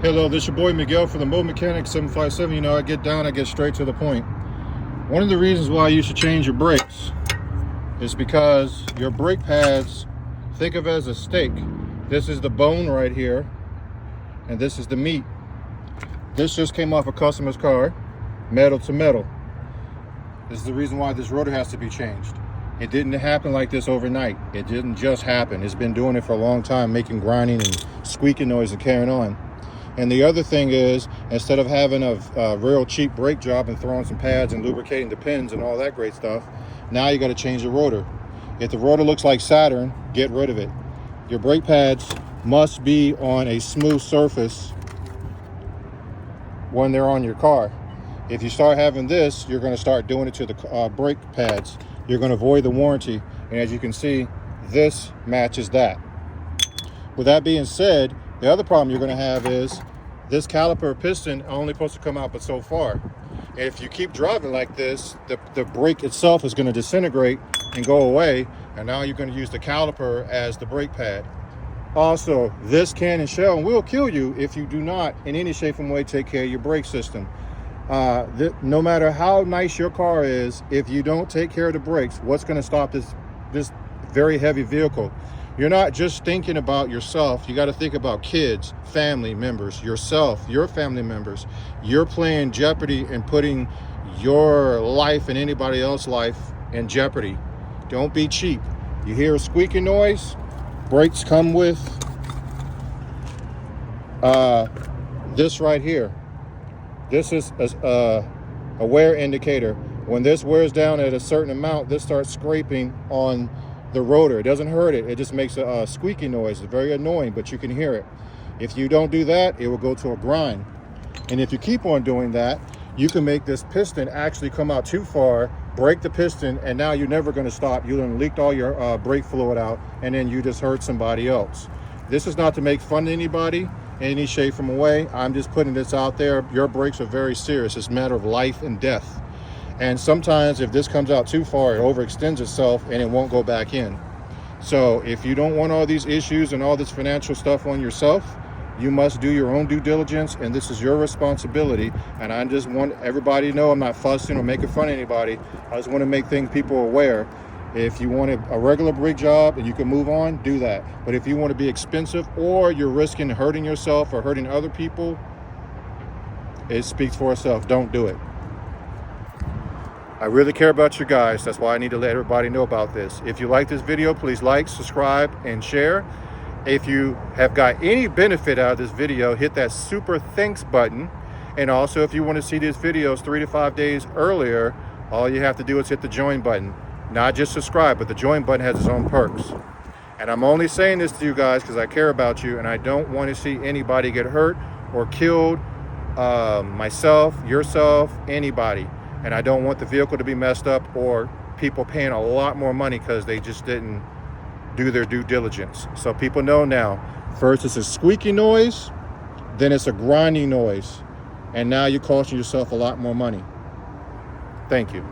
Hello, this is your boy Miguel from the Mobile 757. You know, I get down, I get straight to the point. One of the reasons why you should change your brakes is because your brake pads, think of it as a steak. This is the bone right here, and this is the meat. This just came off a customer's car, metal to metal. This is the reason why this rotor has to be changed. It didn't happen like this overnight. It didn't just happen. It's been doing it for a long time, making grinding and squeaking noise and carrying on. And the other thing is, instead of having a real cheap brake job and throwing some pads and lubricating the pins and all that great stuff, now you got to change the rotor. If the rotor looks like Saturn, get rid of it. Your brake pads must be on a smooth surface when they're on your car. If you start having this, you're going to start doing it to the brake pads. You're going to void the warranty. And as you can see, this matches that. With that being said, the other problem you're going to have is this caliper piston only supposed to come out but so far. And if you keep driving like this, the brake itself is going to disintegrate and go away. And now you're going to use the caliper as the brake pad. Also, this can and shell will kill you if you do not in any shape or way take care of your brake system. No matter how nice your car is, if you don't take care of the brakes, what's going to stop this very heavy vehicle? You're not just thinking about yourself. You got to think about kids, family members, yourself, your family members. You're playing jeopardy and putting your life and anybody else's life in jeopardy. Don't be cheap. You hear a squeaking noise? Brakes come with this right here. This is a wear indicator. When this wears down at a certain amount, this starts scraping on the rotor. It doesn't hurt it. It just makes a squeaky noise. It's very annoying, but you can hear it. If you don't do that, it will go to a grind. And if you keep on doing that, you can make this piston actually come out too far, break the piston, and now you're never going to stop. You done leaked all your brake fluid out, and then you just hurt somebody else. This is not to make fun of anybody in any shape from way. I'm just putting this out there. Your brakes are very serious. It's a matter of life and death. And sometimes if this comes out too far, it overextends itself and it won't go back in. So if you don't want all these issues and all this financial stuff on yourself, you must do your own due diligence, and this is your responsibility. And I just want everybody to know I'm not fussing or making fun of anybody. I just want to make people aware. If you want a regular brake job and you can move on, do that. But if you want to be expensive or you're risking hurting yourself or hurting other people, it speaks for itself. Don't do it. I really care about you guys. That's why I need to let everybody know about this. If you like this video, please like, subscribe, and share. If you have got any benefit out of this video, hit that super thanks button. And also, if you want to see these videos 3 to 5 days earlier, all you have to do is hit the join button. Not just subscribe, but the join button has its own perks. And I'm only saying this to you guys because I care about you and I don't want to see anybody get hurt or killed, myself, yourself, anybody. And I don't want the vehicle to be messed up or people paying a lot more money because they just didn't do their due diligence. So people know now, first it's a squeaky noise, then it's a grinding noise, and now you're costing yourself a lot more money. Thank you.